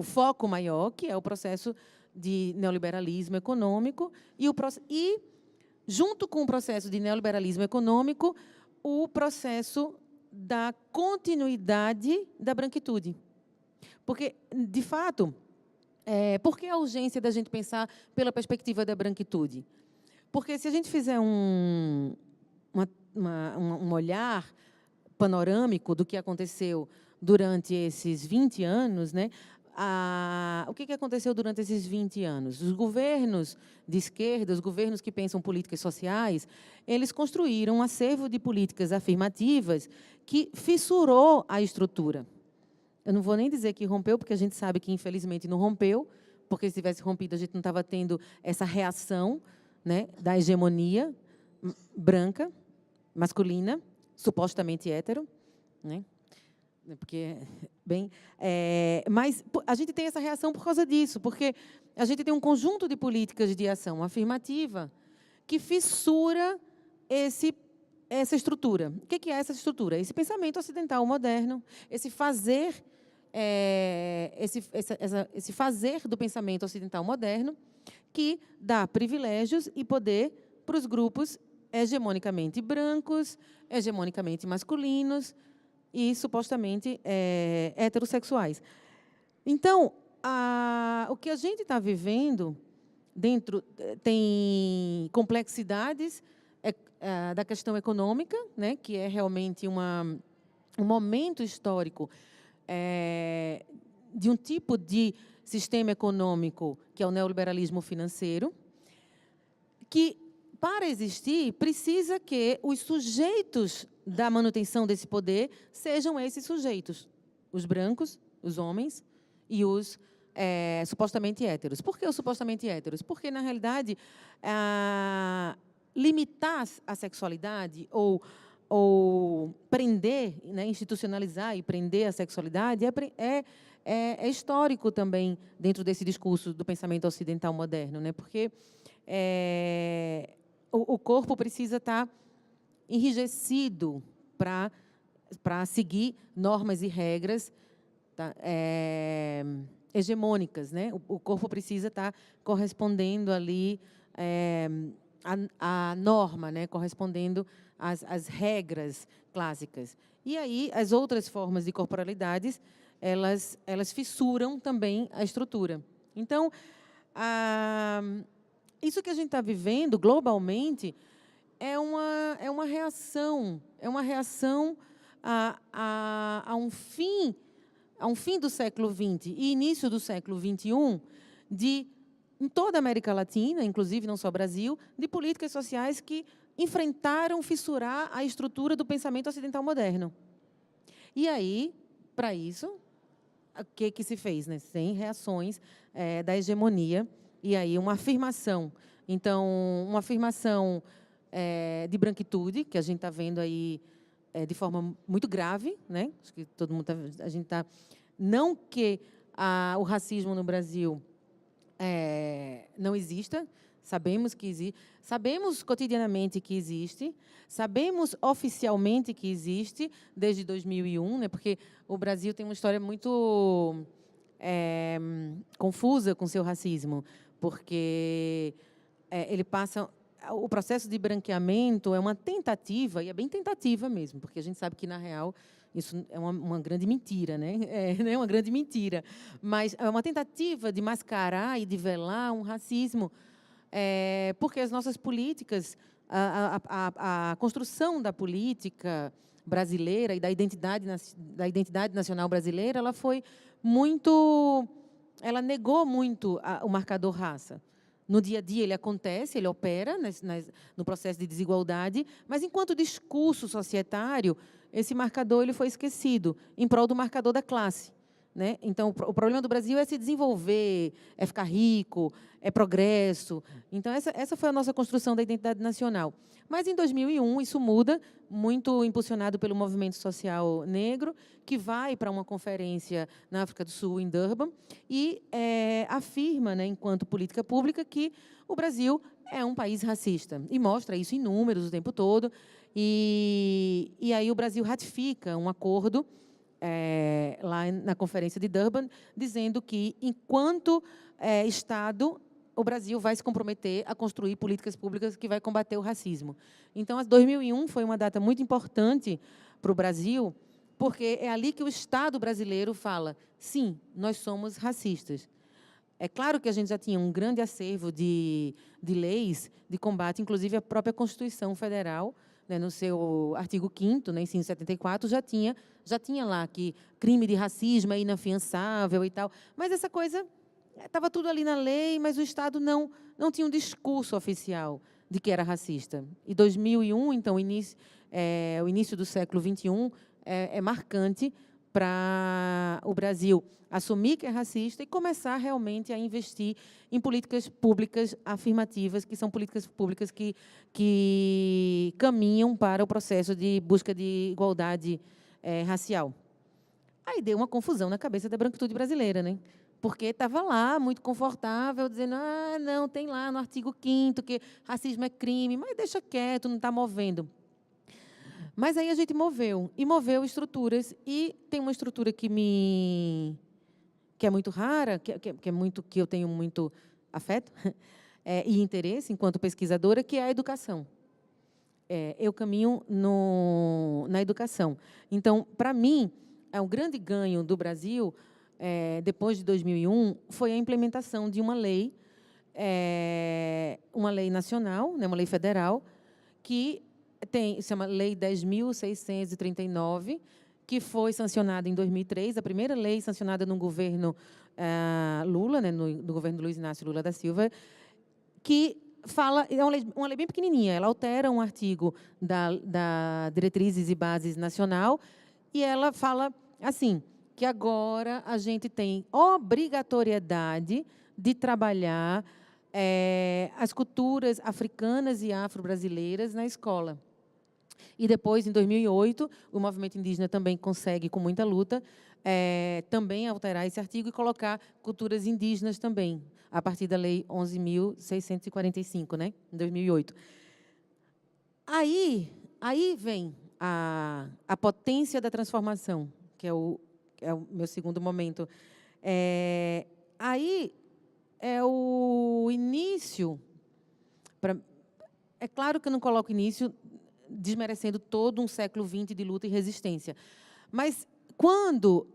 foco maior, que é o processo de neoliberalismo econômico, e, junto com o processo de neoliberalismo econômico, o processo da continuidade da branquitude. Porque, de fato, Por que a urgência da gente pensar pela perspectiva da branquitude? Porque se a gente fizer um olhar panorâmico do que aconteceu durante esses 20 anos, né? O que aconteceu durante esses 20 anos? Os governos de esquerda, os governos que pensam políticas sociais, eles construíram um acervo de políticas afirmativas que fissurou a estrutura. Eu não vou nem dizer que rompeu, porque a gente sabe que, infelizmente, não rompeu, porque se tivesse rompido, a gente não estava tendo essa reação, né, da hegemonia branca, masculina, supostamente hétero, né? Porque, bem, mas a gente tem essa reação por causa disso, porque a gente tem um conjunto de políticas de ação afirmativa que fissura essa estrutura. O que é essa estrutura? Esse pensamento ocidental moderno, esse fazer, esse fazer do pensamento ocidental moderno que dá privilégios e poder para os grupos hegemonicamente brancos, hegemonicamente masculinos e supostamente heterossexuais. Então, o que a gente está vivendo dentro tem complexidades da questão econômica, né, que é realmente um momento histórico de um tipo de sistema econômico que é o neoliberalismo financeiro, que, para existir, precisa que os sujeitos da manutenção desse poder sejam esses sujeitos, os brancos, os homens e os supostamente héteros. Por que os supostamente héteros? Porque, na realidade, limitar a sexualidade ou prender, né, institucionalizar e prender a sexualidade é histórico também dentro desse discurso do pensamento ocidental moderno, né? Porque o corpo precisa estar enrijecido para seguir normas e regras, tá, hegemônicas, né? O corpo precisa estar correspondendo ali à norma, né? Correspondendo às regras clássicas. E aí as outras formas de corporalidades elas fissuram também a estrutura. Então, isso que a gente está vivendo globalmente é uma reação a um fim do século XX e início do século XXI, em toda a América Latina, inclusive não só Brasil, de políticas sociais que enfrentaram fissurar a estrutura do pensamento ocidental moderno. E aí, para isso, o que se fez, né? Sem reações da hegemonia, e aí uma afirmação. Então, uma afirmação de branquitude, que a gente está vendo aí de forma muito grave, né? Acho que todo mundo a gente está... Não que o racismo no Brasil não exista, sabemos que existe, sabemos cotidianamente que existe, sabemos oficialmente que existe desde 2001, né? Porque o Brasil tem uma história muito confusa com seu racismo, porque ele passa... O processo de branqueamento é uma tentativa, e é bem tentativa mesmo, porque a gente sabe que, na real, isso é uma grande mentira, né? É uma grande mentira. Mas é uma tentativa de mascarar e de velar um racismo, porque as nossas políticas, a construção da política brasileira e da identidade nacional brasileira, ela foi muito... Ela negou muito o marcador raça. No dia a dia ele acontece, ele opera no processo de desigualdade, mas enquanto discurso societário, esse marcador ele foi esquecido em prol do marcador da classe, né? Então, o problema do Brasil é se desenvolver, é ficar rico, é progresso. Então, essa foi a nossa construção da identidade nacional. Mas, em 2001, isso muda, muito impulsionado pelo movimento social negro, que vai para uma conferência na África do Sul, em Durban, e afirma, né, enquanto política pública, que o Brasil é um país racista. E mostra isso em números o tempo todo. E aí o Brasil ratifica um acordo lá na Conferência de Durban, dizendo que, enquanto Estado, o Brasil vai se comprometer a construir políticas públicas que vai combater o racismo. Então, 2001 foi uma data muito importante para o Brasil, porque é ali que o Estado brasileiro fala, sim, nós somos racistas. É claro que a gente já tinha um grande acervo de leis de combate, inclusive a própria Constituição Federal, né, no seu artigo 5º, né, inciso 74, já tinha lá que crime de racismo é inafiançável e tal, mas essa coisa estava tudo ali na lei, mas o Estado não tinha um discurso oficial de que era racista. E 2001, então, o início do século XXI é marcante para o Brasil assumir que é racista e começar realmente a investir em políticas públicas afirmativas, que são políticas públicas que caminham para o processo de busca de igualdade racial. Aí deu uma confusão na cabeça da branquitude brasileira, né? Porque estava lá, muito confortável, dizendo, não, tem lá no artigo 5º que racismo é crime, mas deixa quieto, não está movendo. Mas aí a gente moveu estruturas, e tem uma estrutura que é muito rara, que eu tenho muito afeto e interesse enquanto pesquisadora, que é a educação. Eu caminho na educação. Então, para mim, o grande ganho do Brasil, depois de 2001, foi a implementação de uma lei nacional, né, uma lei federal, que se chama Lei 10.639, que foi sancionada em 2003, a primeira lei sancionada no governo Lula, né, no governo Luiz Inácio Lula da Silva, que fala, é uma lei bem pequenininha, ela altera um artigo da Diretrizes e Bases Nacional, e ela fala assim, que agora a gente tem obrigatoriedade de trabalhar as culturas africanas e afro-brasileiras na escola. E depois, em 2008, o movimento indígena também consegue, com muita luta, também alterar esse artigo e colocar culturas indígenas também, a partir da Lei 11.645, né, em 2008. Aí vem a potência da transformação, que é o meu segundo momento. Aí é o início. É claro que eu não coloco início desmerecendo todo um século XX de luta e resistência. Mas, quando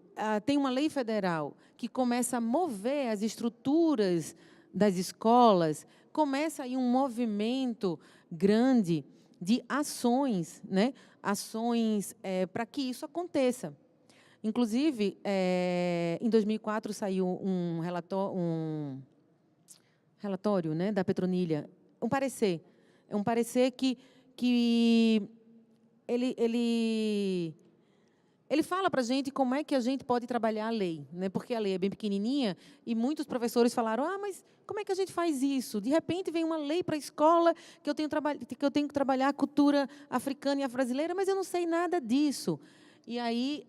tem uma lei federal que começa a mover as estruturas das escolas, começa aí um movimento grande de ações, né? Ações para que isso aconteça. Inclusive, em 2004, saiu um relatório, né, da Petronilha, um parecer que ele fala para a gente como é que a gente pode trabalhar a lei, né? Porque a lei é bem pequenininha e muitos professores falaram, mas como é que a gente faz isso? De repente vem uma lei para a escola que eu tenho que trabalhar a cultura africana e afro-brasileira, mas eu não sei nada disso. E aí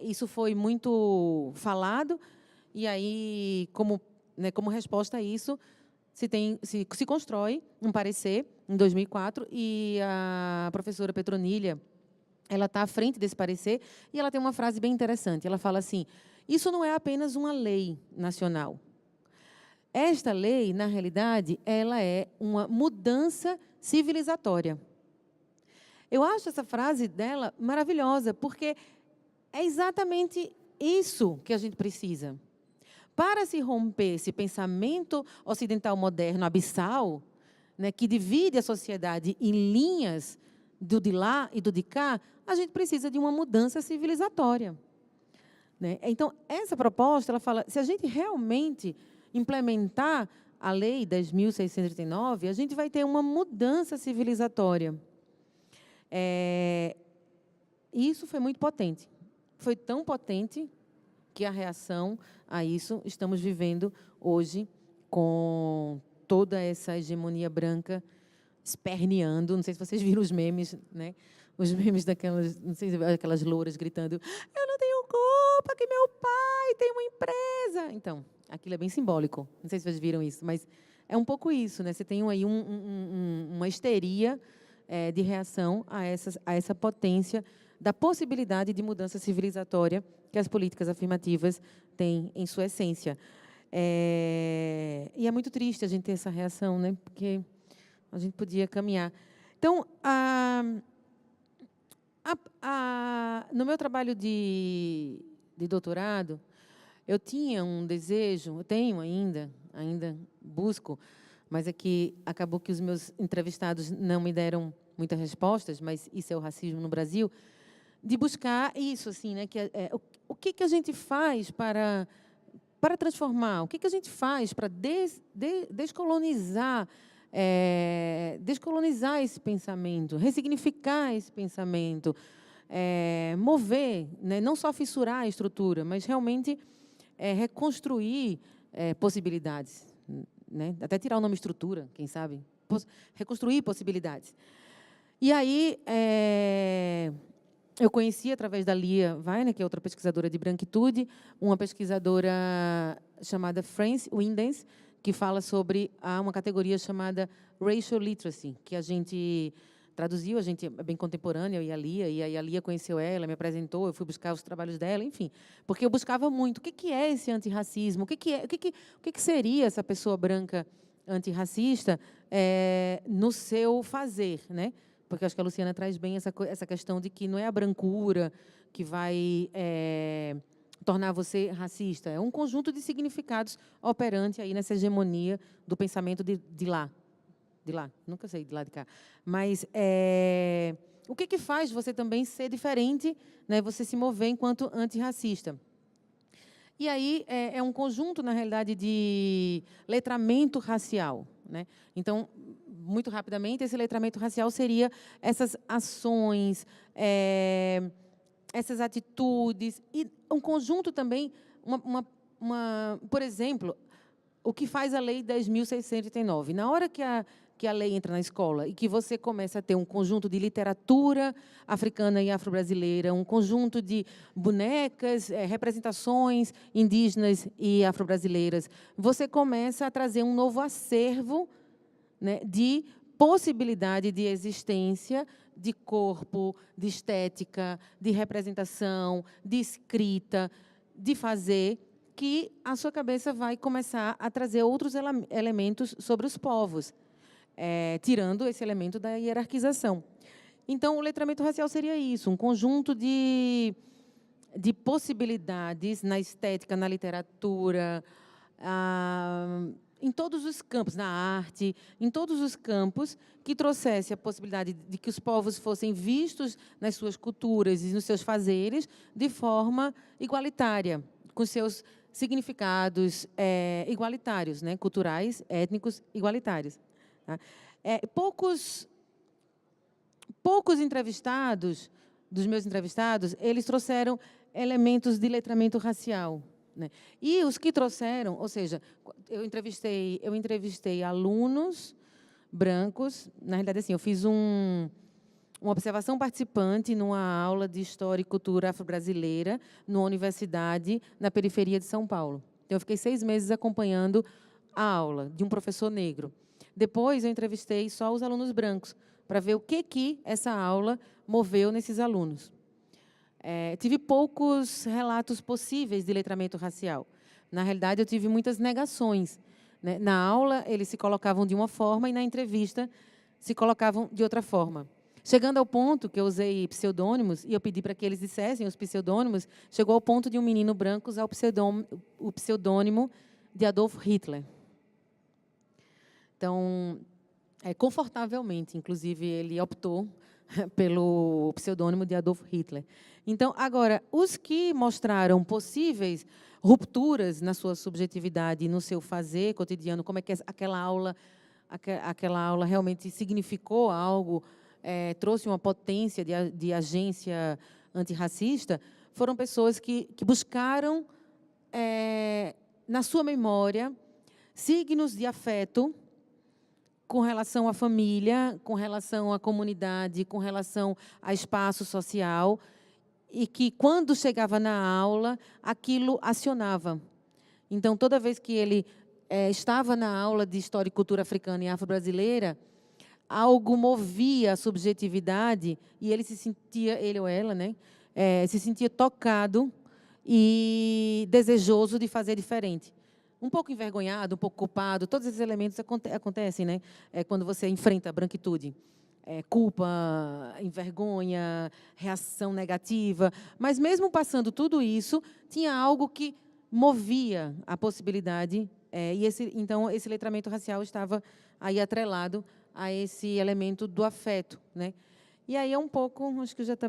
isso foi muito falado, e aí, como resposta a isso, se constrói um parecer em 2004, e a professora Petronilha, ela está à frente desse parecer, e ela tem uma frase bem interessante. Ela fala assim, isso não é apenas uma lei nacional. Esta lei, na realidade, ela é uma mudança civilizatória. Eu acho essa frase dela maravilhosa, porque é exatamente isso que a gente precisa. Para se romper esse pensamento ocidental moderno abissal, né, que divide a sociedade em linhas do de lá e do de cá, a gente precisa de uma mudança civilizatória, né? Então, essa proposta, ela fala, se a gente realmente implementar a Lei 10.639, a gente vai ter uma mudança civilizatória. Isso foi muito potente. Foi tão potente que a reação a isso estamos vivendo hoje, com toda essa hegemonia branca esperneando. Não sei se vocês viram os memes, né? Os memes daquelas, não sei, aquelas louras gritando, eu não tenho culpa que meu pai tem uma empresa. Então, aquilo é bem simbólico. Não sei se vocês viram isso, mas é um pouco isso, né? Você tem aí uma histeria de reação a essa potência da possibilidade de mudança civilizatória que as políticas afirmativas têm em sua essência. E é muito triste a gente ter essa reação, né? Porque a gente podia caminhar. Então, no meu trabalho de doutorado, eu tinha um desejo, eu tenho ainda busco, mas é que acabou que os meus entrevistados não me deram muitas respostas, mas isso é o racismo no Brasil, de buscar isso, assim, né, que o que que a gente faz para transformar, o que que a gente faz para descolonizar, descolonizar esse pensamento, ressignificar esse pensamento, mover, né, não só fissurar a estrutura, mas realmente reconstruir possibilidades, né, até tirar o nome estrutura, quem sabe, reconstruir possibilidades. E aí, eu conheci, através da Lia Weiner, que é outra pesquisadora de branquitude, uma pesquisadora chamada Frances Windens, que fala sobre uma categoria chamada Racial Literacy, que a gente traduziu, a gente é bem contemporânea, eu e aí a Lia conheceu ela, me apresentou, eu fui buscar os trabalhos dela, enfim, porque eu buscava muito o que é esse antirracismo, o que seria essa pessoa branca antirracista no seu fazer, né? Porque acho que a Luciana traz bem essa questão de que não é a brancura que vai tornar você racista, é um conjunto de significados operante aí nessa hegemonia do pensamento de lá, nunca sei de lá de cá, mas o que faz você também ser diferente, né? Você se mover enquanto antirracista. E aí é um conjunto, na realidade, de letramento racial, né? Então, muito rapidamente, esse letramento racial seria essas ações, essas atitudes, e um conjunto também, por exemplo, o que faz a Lei 10.689. Na hora que a lei entra na escola e que você começa a ter um conjunto de literatura africana e afro-brasileira, um conjunto de bonecas, representações indígenas e afro-brasileiras, você começa a trazer um novo acervo, né, de possibilidade de existência, de corpo, de estética, de representação, de escrita, de fazer, que a sua cabeça vai começar a trazer outros elementos sobre os povos, tirando esse elemento da hierarquização. Então, o letramento racial seria isso, um conjunto de possibilidades na estética, na literatura, em todos os campos, na arte, em todos os campos, que trouxesse a possibilidade de que os povos fossem vistos nas suas culturas e nos seus fazeres de forma igualitária, com seus significados igualitários, né, culturais, étnicos, igualitários. Tá? Poucos entrevistados, dos meus entrevistados, eles trouxeram elementos de letramento racial, né? E os que trouxeram, ou seja, eu entrevistei alunos brancos, na realidade, assim, eu fiz uma observação participante numa aula de História e Cultura Afro-Brasileira numa universidade na periferia de São Paulo. Então, eu fiquei 6 meses acompanhando a aula de um professor negro. Depois, eu entrevistei só os alunos brancos, para ver o que essa aula moveu nesses alunos. Tive poucos relatos possíveis de letramento racial. Na realidade, eu tive muitas negações, né? Na aula, eles se colocavam de uma forma e, na entrevista, se colocavam de outra forma. Chegando ao ponto que eu usei pseudônimos, e eu pedi para que eles dissessem os pseudônimos, chegou ao ponto de um menino branco usar o pseudônimo de Adolf Hitler. Então, confortavelmente, inclusive, ele optou pelo pseudônimo de Adolf Hitler. Então, agora, os que mostraram possíveis rupturas na sua subjetividade, no seu fazer cotidiano, como é que aquela aula realmente significou algo, trouxe uma potência de agência antirracista, foram pessoas que buscaram, na sua memória, signos de afeto com relação à família, com relação à comunidade, com relação a espaço social, e que, quando chegava na aula, aquilo acionava. Então, toda vez que ele estava na aula de História e Cultura Africana e Afro-Brasileira, algo movia a subjetividade e ele se sentia, ele ou ela, né, se sentia tocado e desejoso de fazer diferente. Um pouco envergonhado, um pouco culpado, todos esses elementos acontecem, né? Quando você enfrenta a branquitude. Culpa, envergonha, reação negativa. Mas, mesmo passando tudo isso, tinha algo que movia a possibilidade, então esse letramento racial estava aí atrelado a esse elemento do afeto, né? E aí é um pouco, acho que já está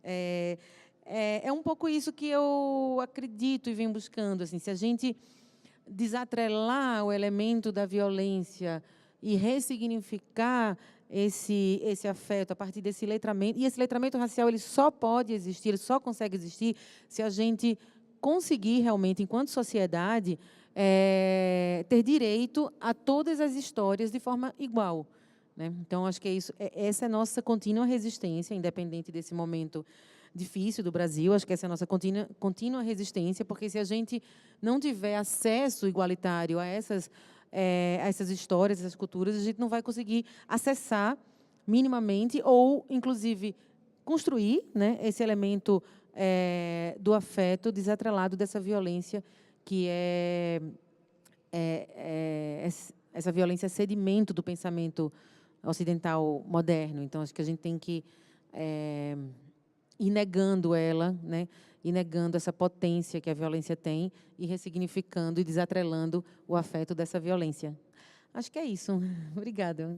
é um pouco isso que eu acredito e venho buscando, assim, se a gente desatrelar o elemento da violência e ressignificar esse afeto a partir desse letramento, e esse letramento racial ele só pode existir, ele só consegue existir se a gente conseguir realmente, enquanto sociedade, ter direito a todas as histórias de forma igual, né? Então, acho que é isso. Essa é a nossa contínua resistência, independente desse momento difícil do Brasil. Acho que essa é a nossa contínua resistência, porque se a gente não tiver acesso igualitário a essas histórias, essas culturas, a gente não vai conseguir acessar minimamente ou, inclusive, construir, né, esse elemento do afeto desatrelado dessa violência que essa violência é sedimento do pensamento ocidental moderno. Então, acho que a gente tem que ir negando ela, né? E negando essa potência que a violência tem e ressignificando e desatrelando o afeto dessa violência. Acho que é isso. Obrigada.